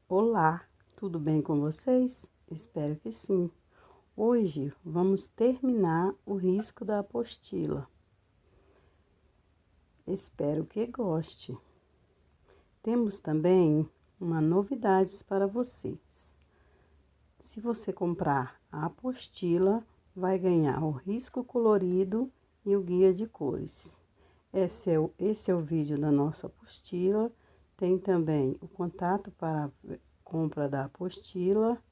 Olá, tudo bem com vocês? Espero que sim. Hoje vamos terminar o risco da apostila. Espero que goste. Temos também uma novidade para vocês. Se você comprar a apostila, vai ganhar o risco colorido e o guia de cores. Esse é o vídeo da nossa apostila. Tem também o contato para a compra da apostila,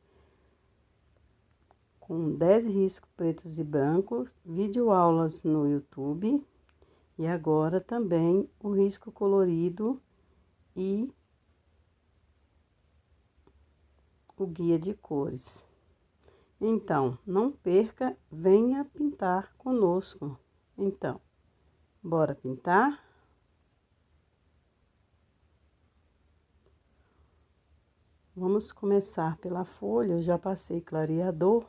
com 10 riscos pretos e brancos, videoaulas no YouTube e agora também o risco colorido e o guia de cores. Então, não perca, venha pintar conosco. Então, bora pintar? Vamos começar pela folha. Eu já passei clareador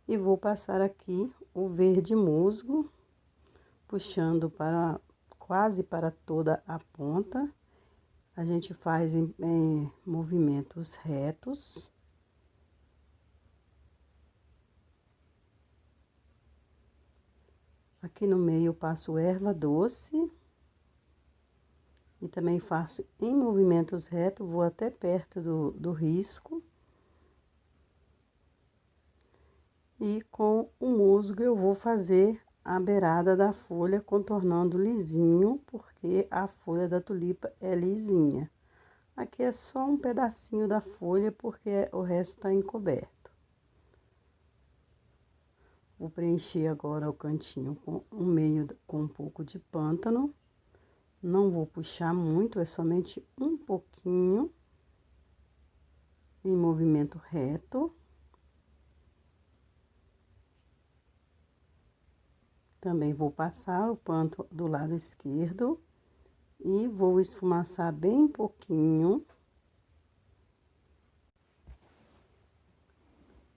e vou passar aqui o verde musgo, puxando para quase para toda a ponta. A gente faz em movimentos retos. Aqui no meio eu passo erva doce. E também faço em movimentos retos, vou até perto do risco. E com o musgo eu vou fazer a beirada da folha, contornando lisinho, porque a folha da tulipa é lisinha. Aqui é só um pedacinho da folha, porque o resto está encoberto. Vou preencher agora o cantinho com o meio com um pouco de pântano. Não vou puxar muito, é somente um pouquinho, em movimento reto. Também vou passar o pano do lado esquerdo e vou esfumaçar bem pouquinho.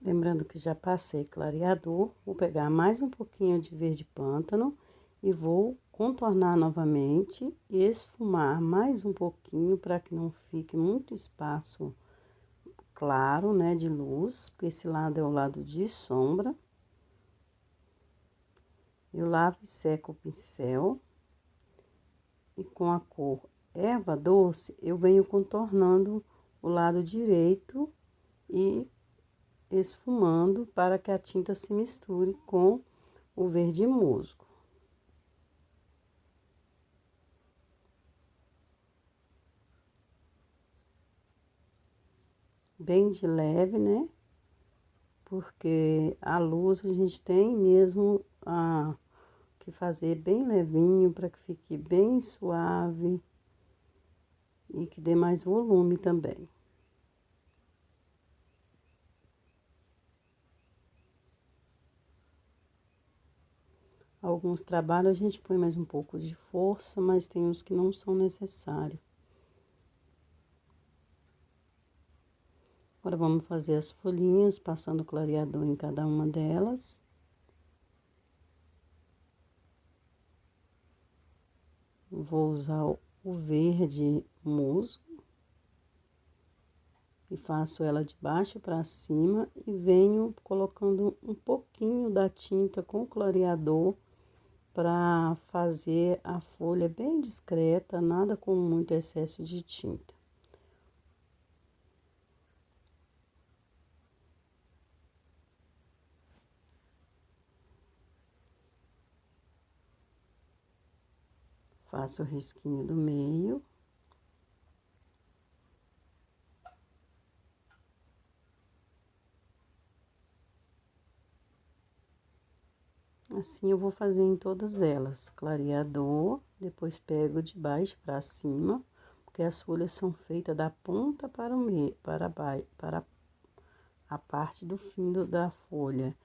Lembrando que já passei clareador, vou pegar mais um pouquinho de verde pântano e vou contornar novamente e esfumar mais um pouquinho para que não fique muito espaço claro, né, de luz, porque esse lado é o lado de sombra. Eu lavo e seco o pincel e com a cor erva doce eu venho contornando o lado direito e esfumando para que a tinta se misture com o verde musgo. Bem de leve, né? Porque a luz a gente tem mesmo que fazer bem levinho para que fique bem suave e que dê mais volume também. Alguns trabalhos a gente põe mais um pouco de força, mas tem uns que não são necessários. Agora vamos fazer as folhinhas, passando clareador em cada uma delas. Vou usar o verde musgo e faço ela de baixo para cima e venho colocando um pouquinho da tinta com clareador para fazer a folha bem discreta, nada com muito excesso de tinta. Faço o risquinho do meio. Assim eu vou fazer em todas elas, clareador, depois pego de baixo para cima, porque as folhas são feitas da ponta para o meio, para a parte do fim da folha.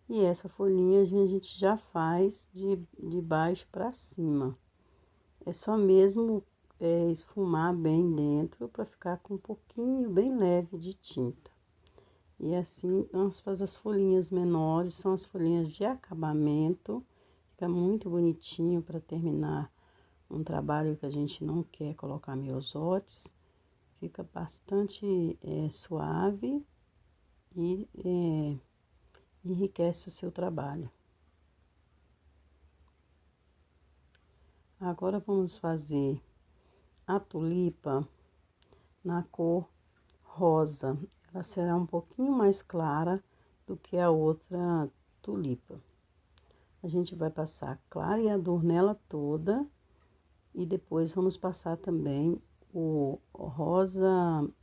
E essa folhinha a gente já faz de baixo para cima. É só mesmo esfumar bem dentro para ficar com um pouquinho bem leve de tinta. E assim nós fazemos as folhinhas menores, são as folhinhas de acabamento. Fica muito bonitinho para terminar um trabalho que a gente não quer colocar miosotes. fica bastante suave e enriquece o seu trabalho. Agora vamos fazer a tulipa na cor rosa. Ela será um pouquinho mais clara do que a outra tulipa. A gente vai passar clareador nela toda e depois vamos passar também o rosa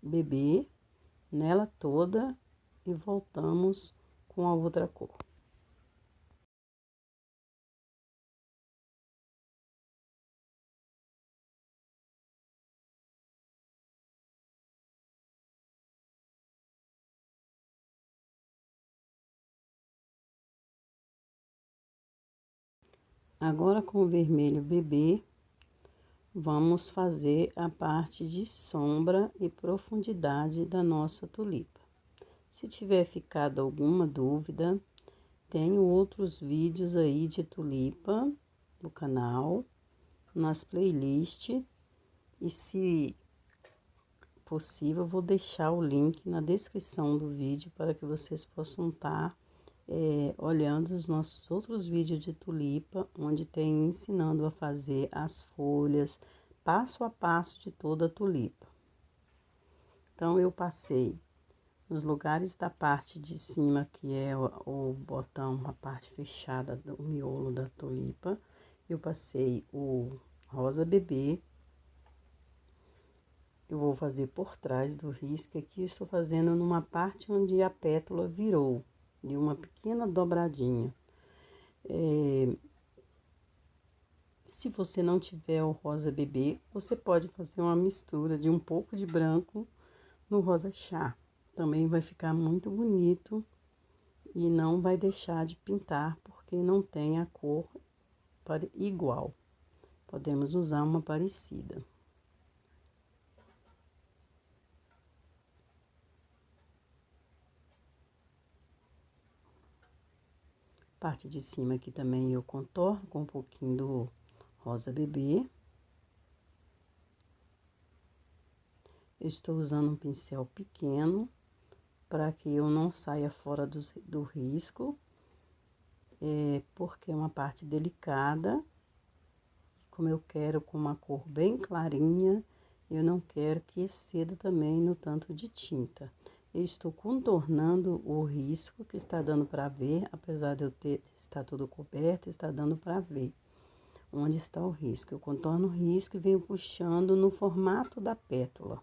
bebê nela toda e voltamos com a outra cor. Agora com o vermelho bebê, vamos fazer a parte de sombra e profundidade da nossa tulipa. Se tiver ficado alguma dúvida, tenho outros vídeos aí de tulipa no canal, nas playlists, e se possível, vou deixar o link na descrição do vídeo para que vocês possam estar olhando os nossos outros vídeos de tulipa, onde tem ensinando a fazer as folhas, passo a passo de toda a tulipa. Então, eu passei nos lugares da parte de cima, que é o botão, a parte fechada do miolo da tulipa, eu passei o rosa bebê. Eu vou fazer por trás do risco. Aqui eu estou fazendo numa parte onde a pétala virou, de uma pequena dobradinha. Se você não tiver o rosa bebê, você pode fazer uma mistura de um pouco de branco no rosa chá. Também vai ficar muito bonito e não vai deixar de pintar, porque não tem a cor igual. Podemos usar uma parecida. Parte de cima aqui também eu contorno com um pouquinho do rosa bebê. Eu estou usando um pincel pequeno para que eu não saia fora do risco, porque é uma parte delicada. Como eu quero com uma cor bem clarinha, eu não quero que exceda também no tanto de tinta. Eu estou contornando o risco, que está dando para ver, apesar de estar tudo coberto, está dando para ver onde está o risco. Eu contorno o risco e venho puxando no formato da pétala.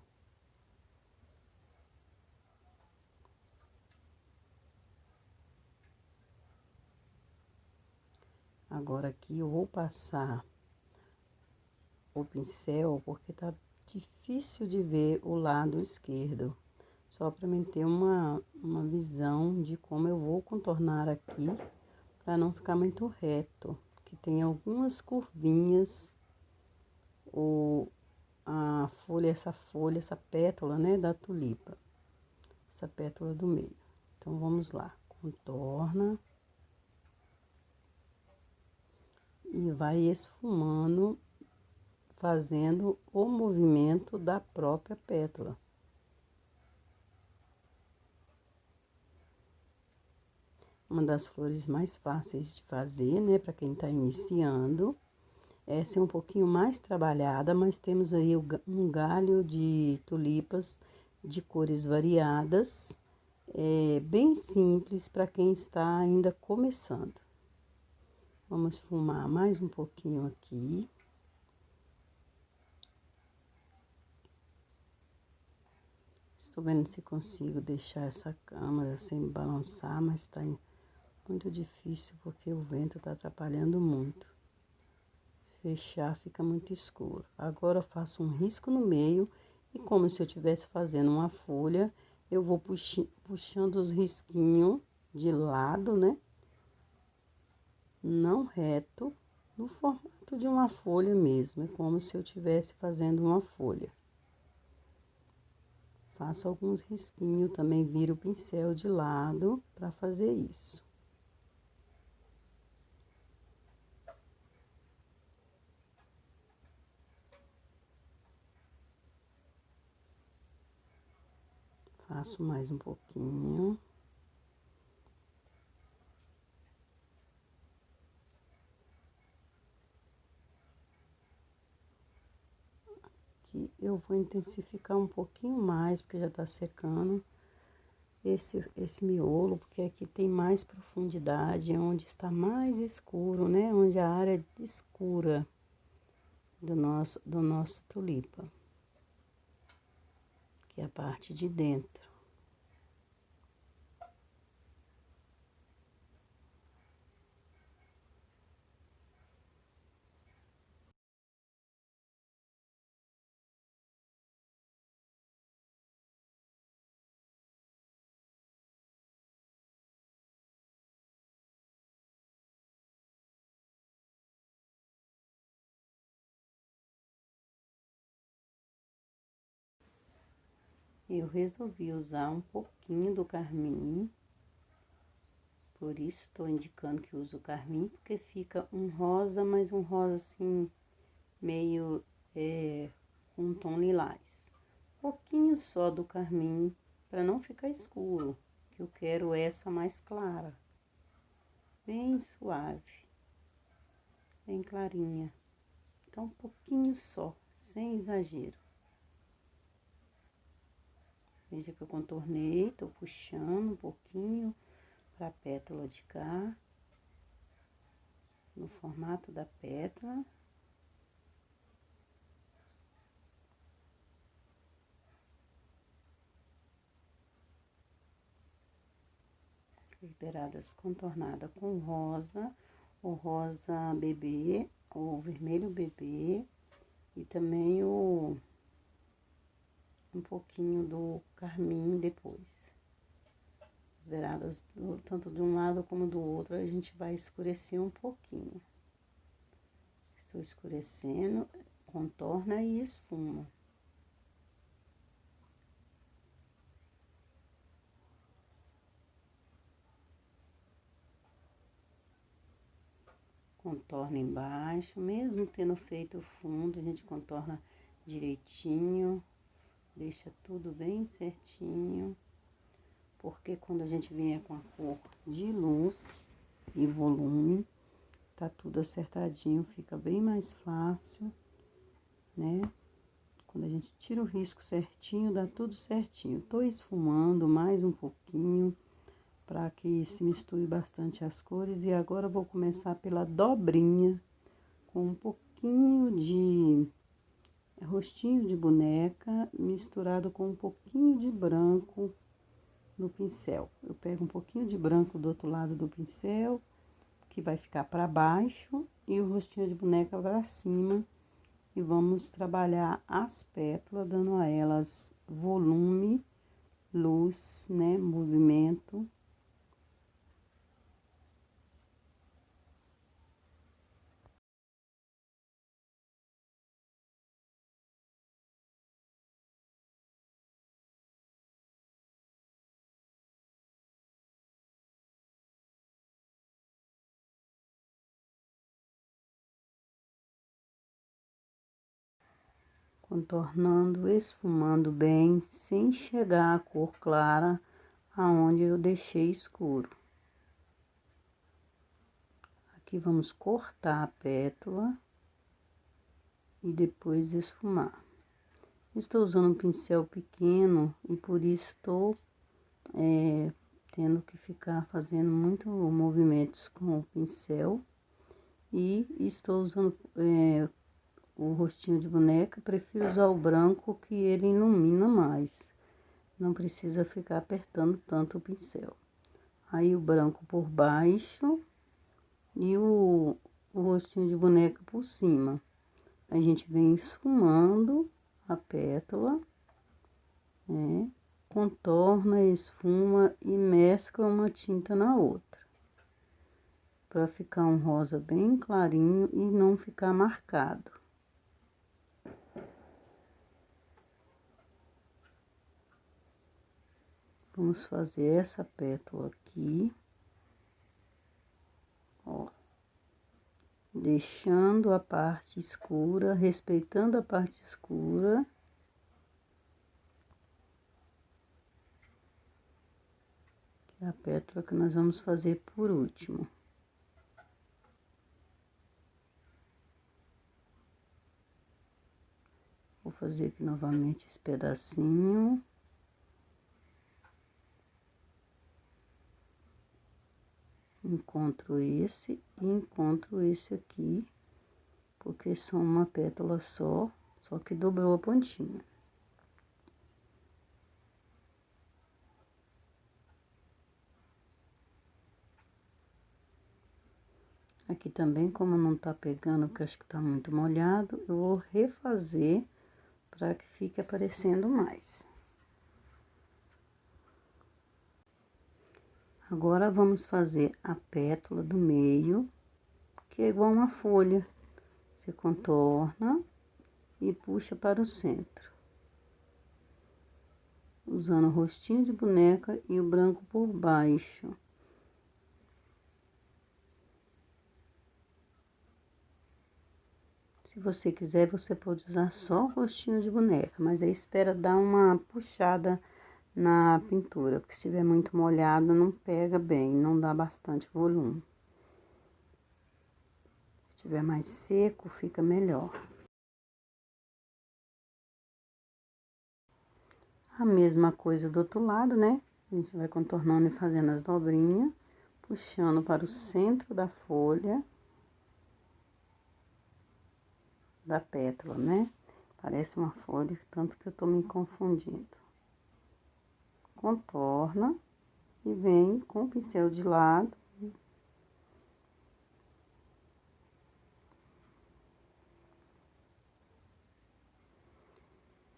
Agora aqui eu vou passar o pincel, porque tá difícil de ver o lado esquerdo. Só para mim ter uma visão de como eu vou contornar aqui, para não ficar muito reto. Que tem algumas curvinhas, essa pétala, né, da tulipa. Essa pétala do meio. Então, vamos lá. Contorna. E vai esfumando, fazendo o movimento da própria pétala. Uma das flores mais fáceis de fazer, né, para quem tá iniciando. Essa é um pouquinho mais trabalhada, mas temos aí um galho de tulipas de cores variadas, bem simples para quem está ainda começando. Vamos esfumar mais um pouquinho aqui. Estou vendo se consigo deixar essa câmera sem balançar, mas está muito difícil porque o vento está atrapalhando muito. Fechar fica muito escuro. Agora eu faço um risco no meio e como se eu estivesse fazendo uma folha, eu vou puxando os risquinhos de lado, né? Não reto, no formato de uma folha mesmo. É como se eu estivesse fazendo uma folha. Faço alguns risquinhos, também viro o pincel de lado para fazer isso. Faço mais um pouquinho. Aqui eu vou intensificar um pouquinho mais, porque já tá secando esse miolo, porque aqui tem mais profundidade, é onde está mais escuro, né? Onde a área escura do nosso tulipa, que é a parte de dentro. Eu resolvi usar um pouquinho do carmim, por isso estou indicando que uso o carmim, porque fica um rosa, mas um rosa assim, meio com um tom lilás. Pouquinho só do carmim, para não ficar escuro, que eu quero essa mais clara, bem suave, bem clarinha. Então, um pouquinho só, sem exagero. Veja que eu contornei, tô puxando um pouquinho para a pétala de cá, no formato da pétala. As beiradas contornada com rosa, o rosa bebê, o vermelho bebê e também um pouquinho do carmim depois. As beiradas, tanto de um lado como do outro, a gente vai escurecer um pouquinho. Estou escurecendo, contorna e esfuma. Contorna embaixo, mesmo tendo feito o fundo, a gente contorna direitinho, deixa tudo bem certinho, porque quando a gente vier com a cor de luz e volume, tá tudo acertadinho, fica bem mais fácil, né? Quando a gente tira o risco certinho, dá tudo certinho. Tô esfumando mais um pouquinho, para que se misture bastante as cores. E agora eu vou começar pela dobrinha, com um pouquinho de rostinho de boneca, misturado com um pouquinho de branco no pincel. Eu pego um pouquinho de branco do outro lado do pincel, que vai ficar para baixo, e o rostinho de boneca para cima. E vamos trabalhar as pétalas, dando a elas volume, luz, né, movimento. Contornando, esfumando bem, sem chegar à cor clara, aonde eu deixei escuro. Aqui vamos cortar a pétala e depois esfumar. Estou usando um pincel pequeno e por isso estou tendo que ficar fazendo muito movimentos com o pincel. E estou usando o rostinho de boneca, prefiro usar o branco, que ele ilumina mais. Não precisa ficar apertando tanto o pincel. Aí o branco por baixo e o rostinho de boneca por cima. A gente vem esfumando a pétala, né? Contorna, esfuma e mescla uma tinta na outra, para ficar um rosa bem clarinho e não ficar marcado. Vamos fazer essa pétala aqui, ó, deixando a parte escura, respeitando a parte escura. É a pétala que nós vamos fazer por último. Vou fazer aqui novamente esse pedacinho. Encontro esse e encontro esse aqui, porque são uma pétala só que dobrou a pontinha. Aqui também, como não tá pegando, porque acho que tá muito molhado, eu vou refazer para que fique aparecendo mais. Agora, vamos fazer a pétala do meio, que é igual uma folha. Você contorna e puxa para o centro. Usando o rostinho de boneca e o branco por baixo. Se você quiser, você pode usar só o rostinho de boneca, mas aí espera dar uma puxada na pintura, porque se estiver muito molhado, não pega bem, não dá bastante volume. Se estiver mais seco, fica melhor. A mesma coisa do outro lado, né? A gente vai contornando e fazendo as dobrinhas, puxando para o centro da folha. Da pétala, né? Parece uma folha, tanto que eu tô me confundindo. Contorna e vem com o pincel de lado.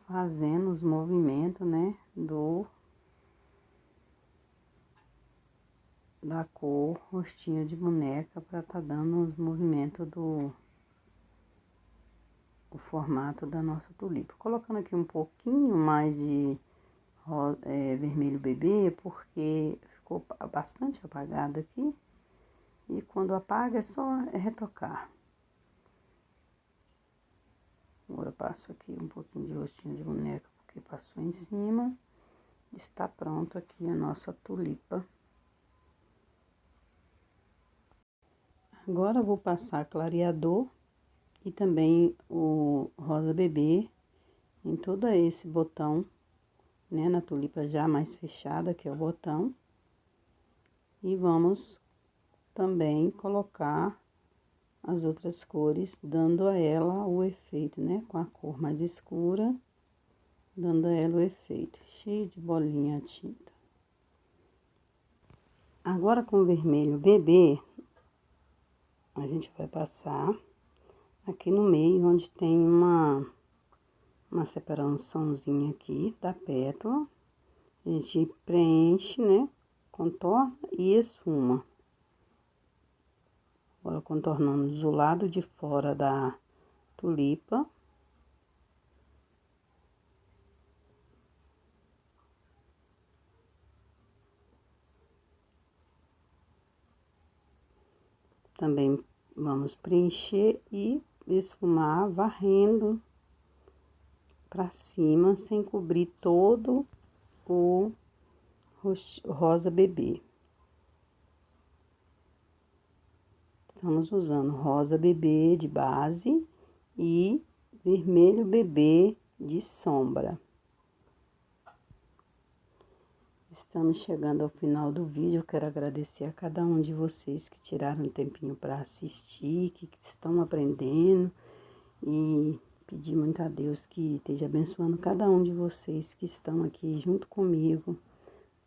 Fazendo os movimentos, né? Da cor rostinho de boneca, para tá dando os movimentos o formato da nossa tulipa. Colocando aqui um pouquinho mais de vermelho bebê, porque ficou bastante apagado aqui. E quando apaga é só retocar. Agora eu passo aqui um pouquinho de rostinho de boneca, porque passou em cima. Está pronto aqui a nossa tulipa. Agora eu vou passar clareador e também o rosa bebê em todo esse botão, né, na tulipa já mais fechada, que é o botão. E vamos também colocar as outras cores, dando a ela o efeito, né, com a cor mais escura, dando a ela o efeito, cheio de bolinha a tinta. Agora, com o vermelho bebê, a gente vai passar aqui no meio, onde tem uma separaçãozinha aqui da pétala. A gente preenche, né? Contorna e esfuma. Agora, contornamos do lado de fora da tulipa. Também vamos preencher e esfumar, varrendo pra cima, sem cobrir todo o rosa bebê. Estamos usando rosa bebê de base e vermelho bebê de sombra. Estamos chegando ao final do vídeo. Eu quero agradecer a cada um de vocês que tiraram um tempinho para assistir, que estão aprendendo, e pedir muito a Deus que esteja abençoando cada um de vocês que estão aqui junto comigo,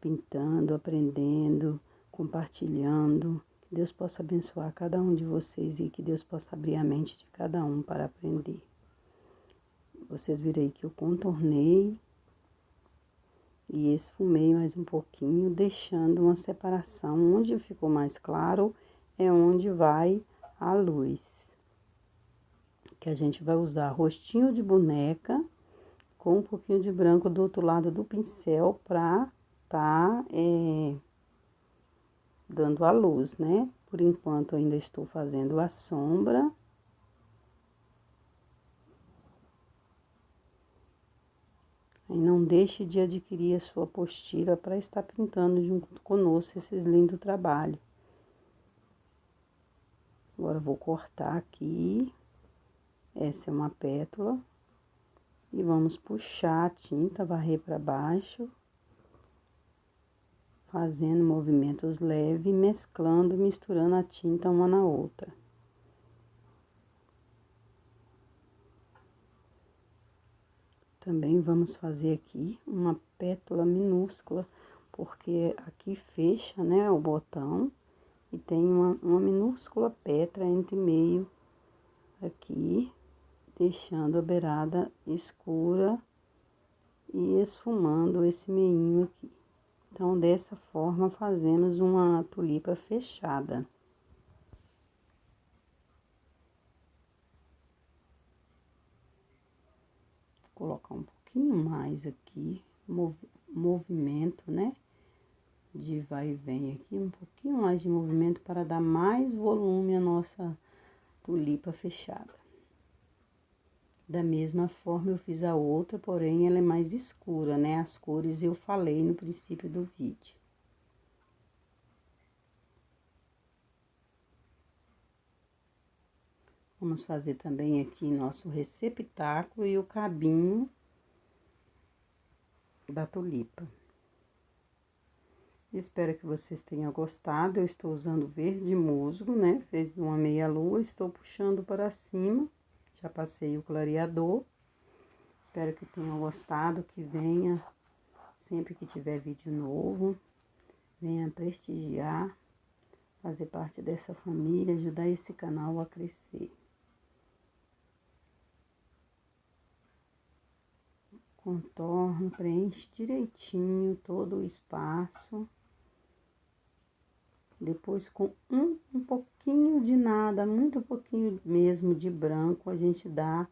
pintando, aprendendo, compartilhando. Que Deus possa abençoar cada um de vocês e que Deus possa abrir a mente de cada um para aprender. Vocês viram aí que eu contornei e esfumei mais um pouquinho, deixando uma separação. Onde ficou mais claro é onde vai a luz. Que a gente vai usar rostinho de boneca com um pouquinho de branco do outro lado do pincel pra tá dando a luz, né? Por enquanto, eu ainda estou fazendo a sombra. E não deixe de adquirir a sua apostila para estar pintando junto conosco esses lindos trabalhos. Agora, vou cortar aqui. Essa é uma pétala. E vamos puxar a tinta, varrer para baixo. Fazendo movimentos leves, mesclando, misturando a tinta uma na outra. Também vamos fazer aqui uma pétala minúscula, porque aqui fecha, né, o botão, e tem uma minúscula pétala entre meio aqui, deixando a beirada escura e esfumando esse meinho aqui. Então, dessa forma, fazemos uma tulipa fechada. Vou colocar um pouquinho mais aqui, movimento, né? De vai e vem aqui, um pouquinho mais de movimento para dar mais volume à nossa tulipa fechada. Da mesma forma, eu fiz a outra, porém, ela é mais escura, né? As cores eu falei no princípio do vídeo. Vamos fazer também aqui nosso receptáculo e o cabinho da tulipa. Espero que vocês tenham gostado. Eu estou usando verde musgo, né? Fez uma meia lua, estou puxando para cima. Já passei o clareador. Espero que tenham gostado, que venha sempre que tiver vídeo novo. Venha prestigiar, fazer parte dessa família, ajudar esse canal a crescer. Contorno, preenche direitinho todo o espaço. Depois, com um pouquinho de nada, muito pouquinho mesmo de branco, a gente dá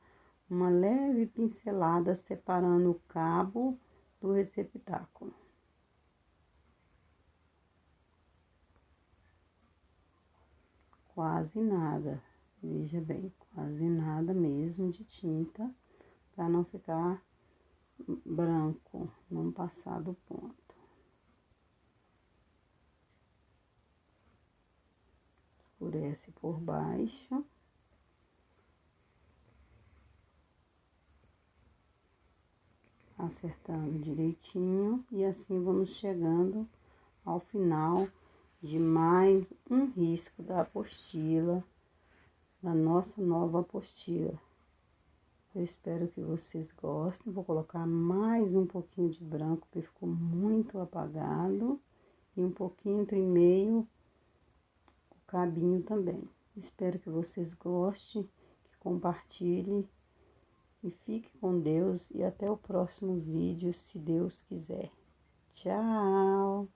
uma leve pincelada separando o cabo do receptáculo. Quase nada, veja bem, quase nada mesmo de tinta, para não ficar branco, não passar do ponto. Escurece por baixo. Acertando direitinho, e assim vamos chegando ao final de mais um risco da apostila, da nossa nova apostila. Eu espero que vocês gostem. Vou colocar mais um pouquinho de branco, que ficou muito apagado, e um pouquinho entre meio o cabinho também. Espero que vocês gostem, que compartilhem, e fique com Deus, e até o próximo vídeo, se Deus quiser. Tchau!